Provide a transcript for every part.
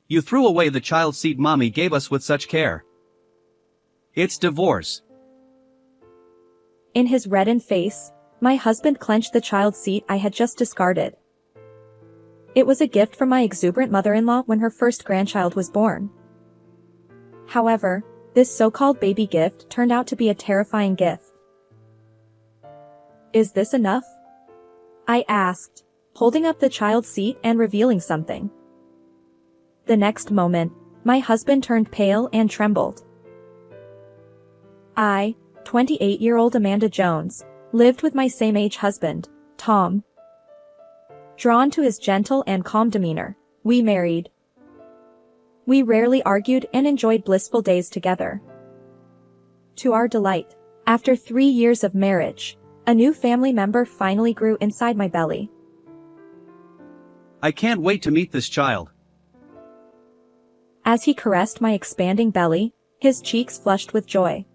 You threw away the child seat mommy gave us with such care. It's divorce. In his reddened face, my husband clenched the child seat I had just discarded. It was a gift from my exuberant mother-in-law when her first grandchild was born. However, this so-called baby gift turned out to be a terrifying gift. Is this enough? I asked, holding up the child seat and revealing something. The next moment, my husband turned pale and trembled. I, 28-year-old Amanda Jones, lived with my same-age husband, Tom. Drawn to his gentle and calm demeanor, we married. We rarely argued and enjoyed blissful days together. To our delight, after 3 years of marriage, a new family member finally grew inside my belly. I can't wait to meet this child. As he caressed my expanding belly, his cheeks flushed with joy.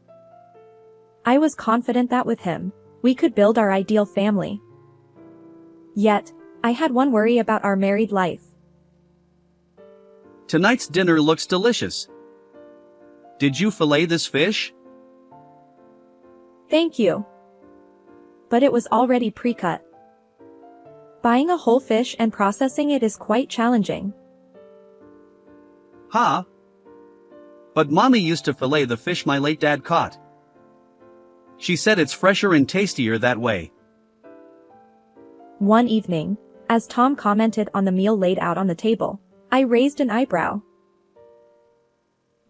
I was confident that with him, we could build our ideal family. Yet, I had one worry about our married life. Tonight's dinner looks delicious. Did you fillet this fish? Thank you. But it was already pre-cut. Buying a whole fish and processing it is quite challenging. Huh? But mommy used to fillet the fish my late dad caught. She said it's fresher and tastier that way. One evening, as Tom commented on the meal laid out on the table, I raised an eyebrow.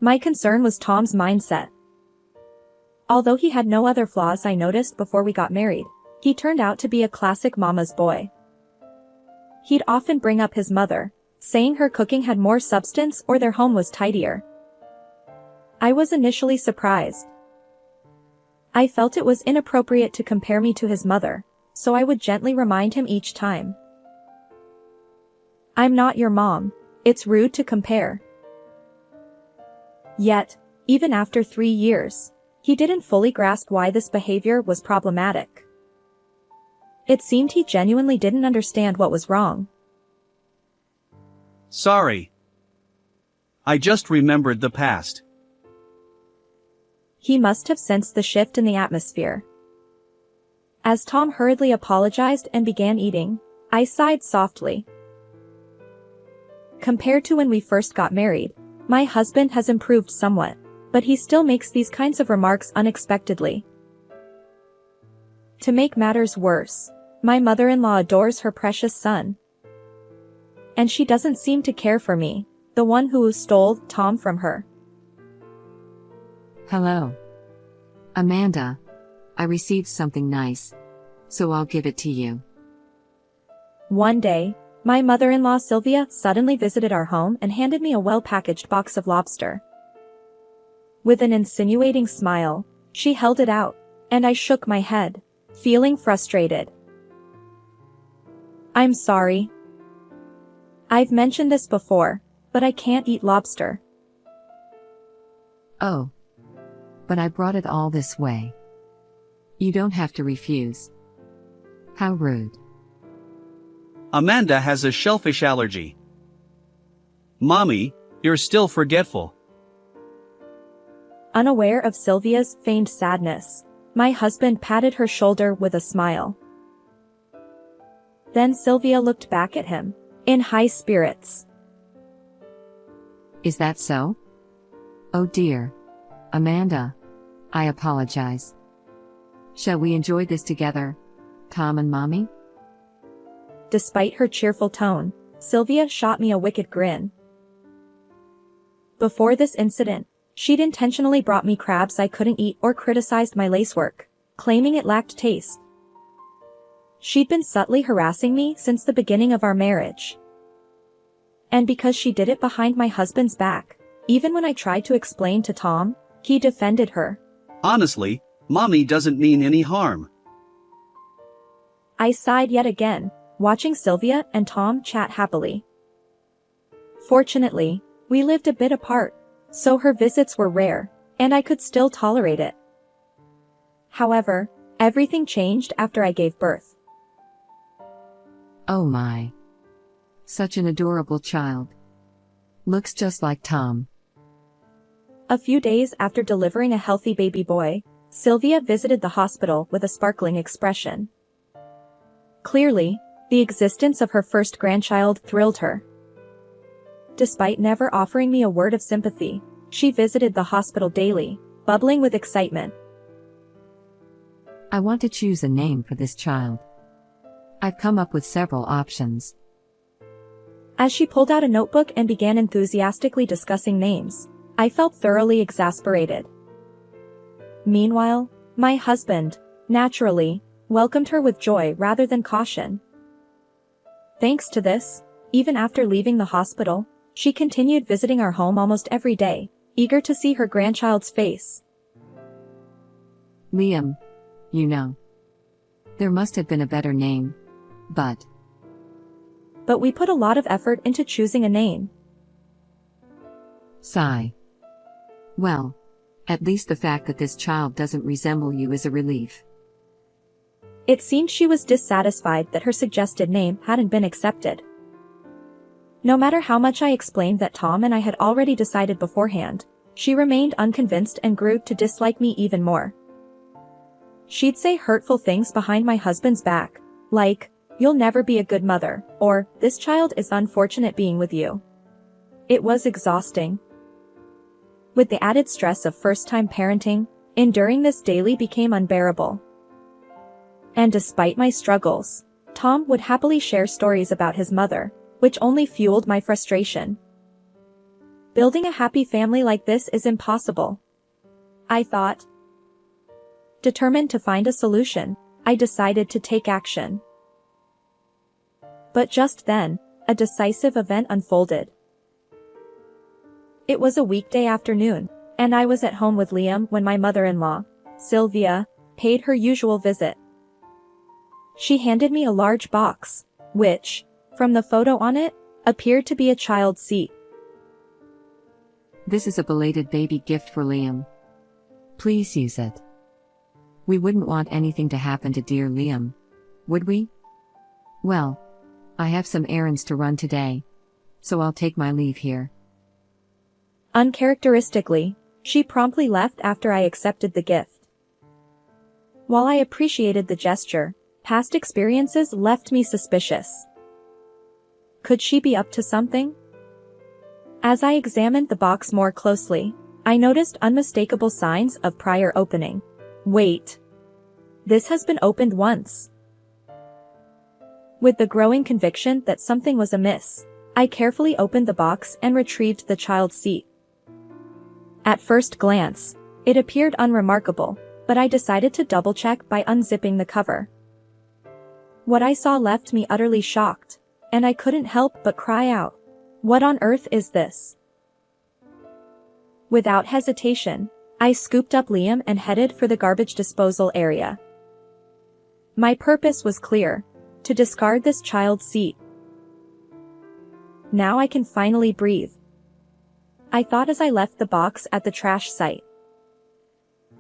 My concern was Tom's mindset. Although he had no other flaws I noticed before we got married, he turned out to be a classic mama's boy. He'd often bring up his mother, saying her cooking had more substance or their home was tidier. I was initially surprised. I felt it was inappropriate to compare me to his mother, so I would gently remind him each time. I'm not your mom, it's rude to compare. Yet, even after 3 years, he didn't fully grasp why this behavior was problematic. It seemed he genuinely didn't understand what was wrong. Sorry. I just remembered the past. He must have sensed the shift in the atmosphere. As Tom hurriedly apologized and began eating, I sighed softly. Compared to when we first got married, my husband has improved somewhat, but he still makes these kinds of remarks unexpectedly. To make matters worse, my mother-in-law adores her precious son. And she doesn't seem to care for me, the one who stole Tom from her. Hello. Amanda. I received something nice. So I'll give it to you. One day, my mother-in-law Sylvia suddenly visited our home and handed me a well-packaged box of lobster. With an insinuating smile, she held it out, and I shook my head, feeling frustrated. I'm sorry. I've mentioned this before, but I can't eat lobster. Oh. But I brought it all this way. You don't have to refuse. How rude. Amanda has a shellfish allergy. Mommy, you're still forgetful. Unaware of Sylvia's feigned sadness, my husband patted her shoulder with a smile. Then Sylvia looked back at him, in high spirits. Is that so? Oh dear. Amanda. I apologize. Shall we enjoy this together, Tom and Mommy? Despite her cheerful tone, Sylvia shot me a wicked grin. Before this incident, she'd intentionally brought me crabs I couldn't eat or criticized my lacework, claiming it lacked taste. She'd been subtly harassing me since the beginning of our marriage. And because she did it behind my husband's back, even when I tried to explain to Tom, he defended her. Honestly, Mommy doesn't mean any harm. I sighed yet again, watching Sylvia and Tom chat happily. Fortunately, we lived a bit apart, so her visits were rare, and I could still tolerate it. However, everything changed after I gave birth. Oh my. Such an adorable child. Looks just like Tom. A few days after delivering a healthy baby boy, Sylvia visited the hospital with a sparkling expression. Clearly, the existence of her first grandchild thrilled her. Despite never offering me a word of sympathy, she visited the hospital daily, bubbling with excitement. I want to choose a name for this child. I've come up with several options. As she pulled out a notebook and began enthusiastically discussing names, I felt thoroughly exasperated. Meanwhile, my husband, naturally, welcomed her with joy rather than caution. Thanks to this, even after leaving the hospital, she continued visiting our home almost every day, eager to see her grandchild's face. Liam. You know. There must have been a better name. But we put a lot of effort into choosing a name. Sigh. Well, at least the fact that this child doesn't resemble you is a relief. It seemed she was dissatisfied that her suggested name hadn't been accepted. No matter how much I explained that Tom and I had already decided beforehand, she remained unconvinced and grew to dislike me even more. She'd say hurtful things behind my husband's back, like, "You'll never be a good mother," or, "This child is unfortunate being with you." It was exhausting. With the added stress of first-time parenting, enduring this daily became unbearable. And despite my struggles, Tom would happily share stories about his mother, which only fueled my frustration. Building a happy family like this is impossible, I thought. Determined to find a solution, I decided to take action. But just then, a decisive event unfolded. It was a weekday afternoon, and I was at home with Liam when my mother-in-law, Sylvia, paid her usual visit. She handed me a large box, which, from the photo on it, appeared to be a child's seat. This is a belated baby gift for Liam. Please use it. We wouldn't want anything to happen to dear Liam, would we? Well, I have some errands to run today, so I'll take my leave here. Uncharacteristically, she promptly left after I accepted the gift. While I appreciated the gesture, past experiences left me suspicious. Could she be up to something? As I examined the box more closely, I noticed unmistakable signs of prior opening. Wait. This has been opened once. With the growing conviction that something was amiss, I carefully opened the box and retrieved the child's seat. At first glance, it appeared unremarkable, but I decided to double-check by unzipping the cover. What I saw left me utterly shocked, and I couldn't help but cry out, "What on earth is this?" Without hesitation, I scooped up Liam and headed for the garbage disposal area. My purpose was clear: to discard this child's seat. Now I can finally breathe, I thought as I left the box at the trash site.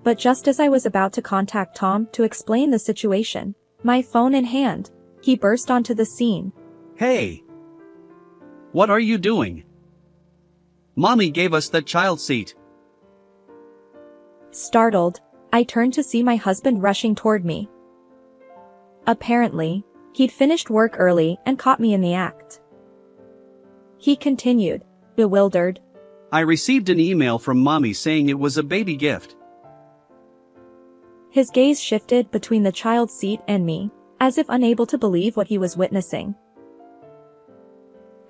But just as I was about to contact Tom to explain the situation, my phone in hand, he burst onto the scene. Hey! What are you doing? Mommy gave us that child seat. Startled, I turned to see my husband rushing toward me. Apparently, he'd finished work early and caught me in the act. He continued, bewildered. I received an email from Mommy saying it was a baby gift. His gaze shifted between the child's seat and me, as if unable to believe what he was witnessing.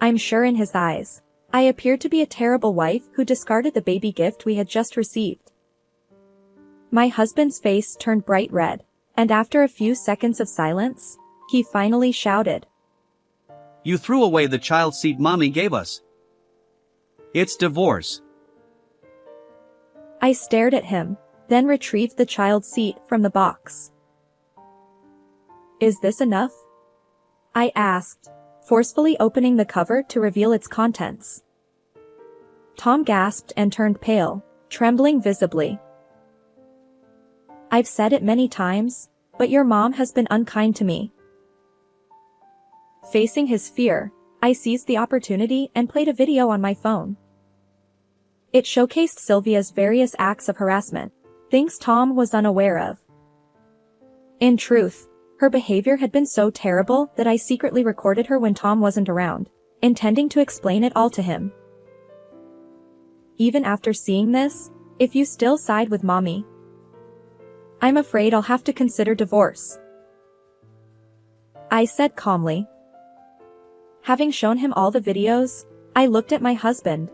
I'm sure in his eyes, I appeared to be a terrible wife who discarded the baby gift we had just received. My husband's face turned bright red, and after a few seconds of silence, he finally shouted. You threw away the child seat Mommy gave us. It's divorce. I stared at him, then retrieved the child's seat from the box. Is this enough? I asked, forcefully opening the cover to reveal its contents. Tom gasped and turned pale, trembling visibly. I've said it many times, but your mom has been unkind to me. Facing his fear, I seized the opportunity and played a video on my phone. It showcased Sylvia's various acts of harassment, things Tom was unaware of. In truth, her behavior had been so terrible that I secretly recorded her when Tom wasn't around, intending to explain it all to him. Even after seeing this, if you still side with Mommy, I'm afraid I'll have to consider divorce, I said calmly. Having shown him all the videos, I looked at my husband.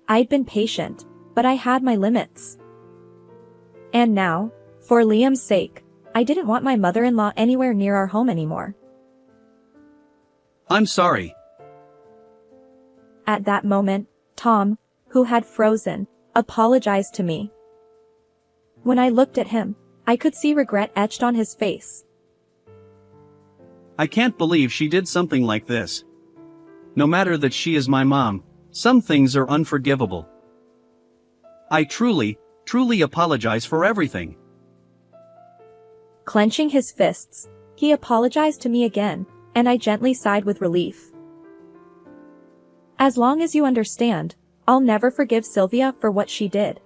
I'd been patient, but I had my limits. And now, for Liam's sake, I didn't want my mother-in-law anywhere near our home anymore. I'm sorry. At that moment, Tom, who had frozen, apologized to me. When I looked at him, I could see regret etched on his face. I can't believe she did something like this. No matter that she is my mom, some things are unforgivable. I truly apologize for everything. Clenching his fists, he apologized to me again, and I gently sighed with relief. As long as you understand, I'll never forgive Sylvia for what she did.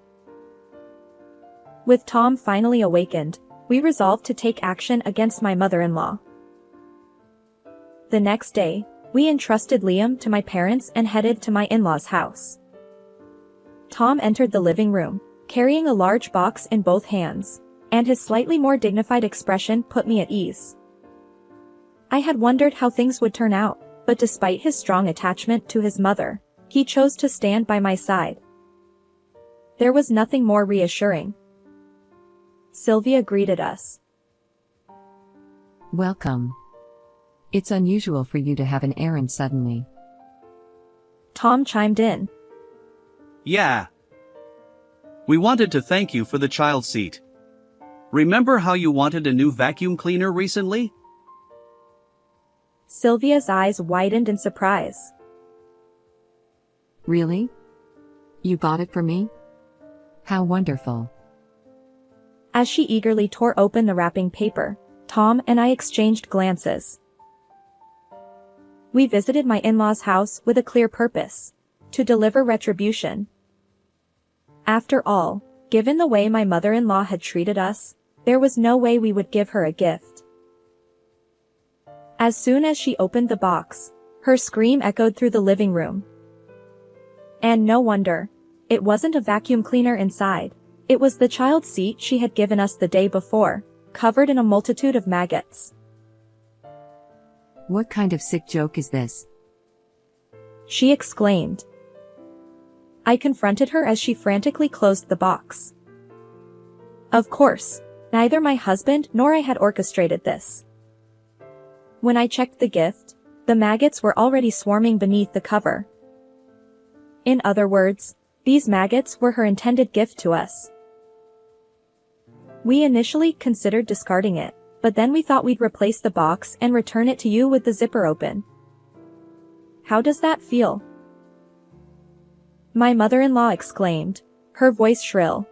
With Tom finally awakened, we resolved to take action against my mother-in-law. The next day, we entrusted Liam to my parents and headed to my in-laws' house. Tom entered the living room, carrying a large box in both hands, and his slightly more dignified expression put me at ease. I had wondered how things would turn out, but despite his strong attachment to his mother, he chose to stand by my side. There was nothing more reassuring. Sylvia greeted us. Welcome. It's unusual for you to have an errand suddenly. Tom chimed in. Yeah. We wanted to thank you for the child seat. Remember how you wanted a new vacuum cleaner recently? Sylvia's eyes widened in surprise. Really? You bought it for me? How wonderful. As she eagerly tore open the wrapping paper, Tom and I exchanged glances. We visited my in-laws' house with a clear purpose: to deliver retribution. After all, given the way my mother-in-law had treated us, there was no way we would give her a gift. As soon as she opened the box, her scream echoed through the living room. And no wonder. It wasn't a vacuum cleaner inside. It was the child seat she had given us the day before, covered in a multitude of maggots. What kind of sick joke is this? She exclaimed. I confronted her as she frantically closed the box. Of course, neither my husband nor I had orchestrated this. When I checked the gift, the maggots were already swarming beneath the cover. In other words, these maggots were her intended gift to us. We initially considered discarding it, but then we thought we'd replace the box and return it to you with the zipper open. How does that feel? My mother-in-law exclaimed, her voice shrill.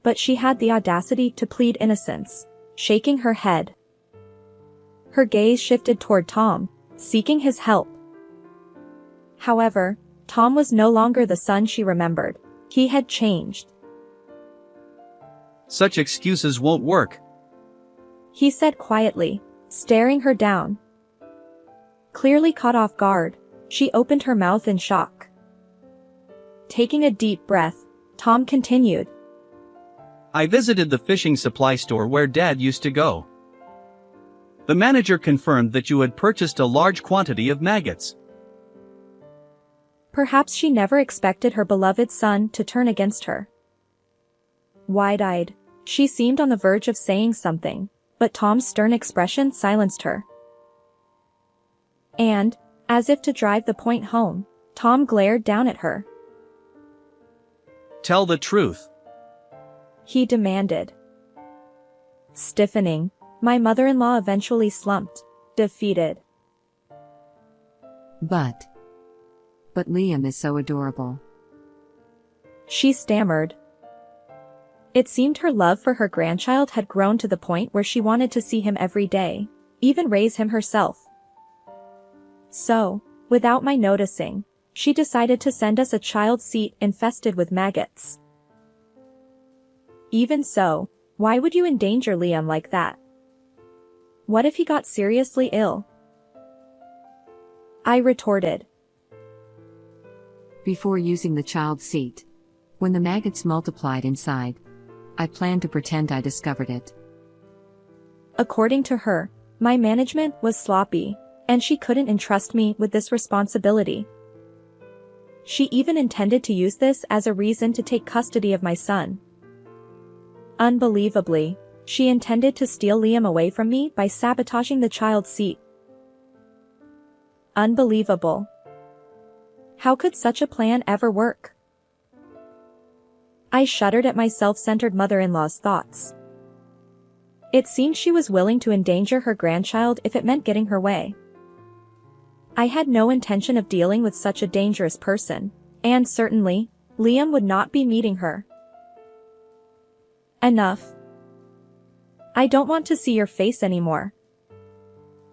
But she had the audacity to plead innocence, shaking her head. Her gaze shifted toward Tom, seeking his help. However, Tom was no longer the son she remembered. He had changed. Such excuses won't work, he said quietly, staring her down. Clearly caught off guard, she opened her mouth in shock. Taking a deep breath, Tom continued. I visited the fishing supply store where Dad used to go. The manager confirmed that you had purchased a large quantity of maggots. Perhaps she never expected her beloved son to turn against her. Wide-eyed, she seemed on the verge of saying something, but Tom's stern expression silenced her. And, as if to drive the point home, Tom glared down at her. Tell the truth, he demanded. Stiffening, my mother-in-law eventually slumped, defeated. But Liam is so adorable. She stammered. It seemed her love for her grandchild had grown to the point where she wanted to see him every day, even raise him herself. So, without my noticing, she decided to send us a child seat infested with maggots. Even so, why would you endanger Liam like that? What if he got seriously ill? I retorted. Before using the child seat, when the maggots multiplied inside, I planned to pretend I discovered it. According to her, my management was sloppy, and she couldn't entrust me with this responsibility. She even intended to use this as a reason to take custody of my son. Unbelievably, she intended to steal Liam away from me by sabotaging the child's seat. Unbelievable. How could such a plan ever work? I shuddered at my self-centered mother-in-law's thoughts. It seemed she was willing to endanger her grandchild if it meant getting her way. I had no intention of dealing with such a dangerous person, and certainly, Liam would not be meeting her. Enough. I don't want to see your face anymore.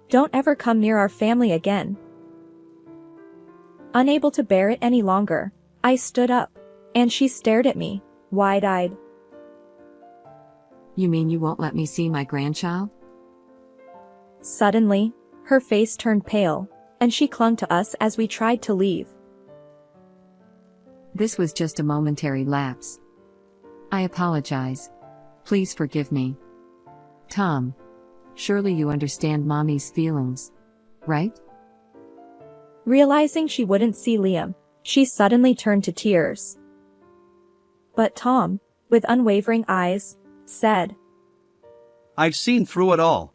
Don't ever come near our family again. Unable to bear it any longer, I stood up, and she stared at me, wide-eyed. You mean you won't let me see my grandchild? Suddenly, her face turned pale, and she clung to us as we tried to leave. This was just a momentary lapse. I apologize. Please forgive me. Tom, surely you understand Mommy's feelings, right? Realizing she wouldn't see Liam, she suddenly turned to tears. But Tom, with unwavering eyes, said, I've seen through it all.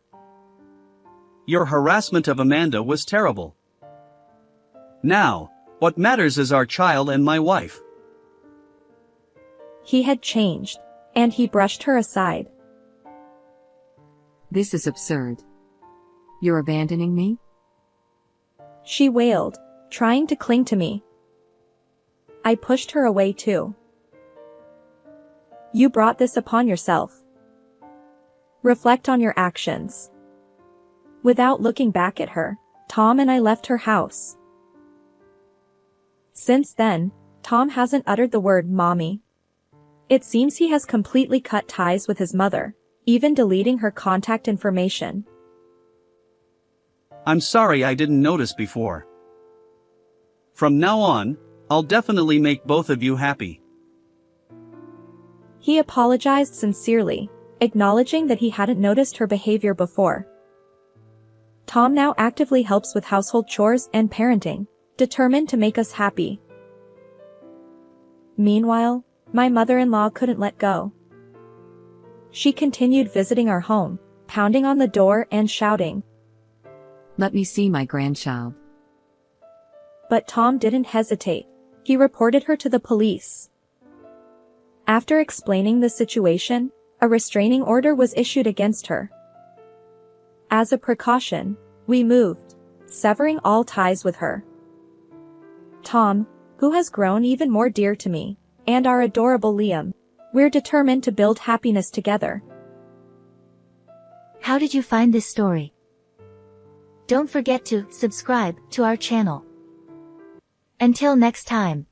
Your harassment of Amanda was terrible. Now, what matters is our child and my wife. He had changed, and he brushed her aside. This is absurd. You're abandoning me? She wailed, trying to cling to me. I pushed her away too. You brought this upon yourself. Reflect on your actions. Without looking back at her, Tom and I left her house. Since then, Tom hasn't uttered the word mommy. It seems he has completely cut ties with his mother, even deleting her contact information. I'm sorry I didn't notice before. From now on, I'll definitely make both of you happy. He apologized sincerely, acknowledging that he hadn't noticed her behavior before. Tom now actively helps with household chores and parenting, determined to make us happy. Meanwhile, my mother-in-law couldn't let go. She continued visiting our home, pounding on the door and shouting. Let me see my grandchild. But Tom didn't hesitate. He reported her to the police. After explaining the situation, a restraining order was issued against her. As a precaution, we moved, severing all ties with her. Tom, who has grown even more dear to me, and our adorable Liam, we're determined to build happiness together. How did you find this story? Don't forget to subscribe to our channel. Until next time.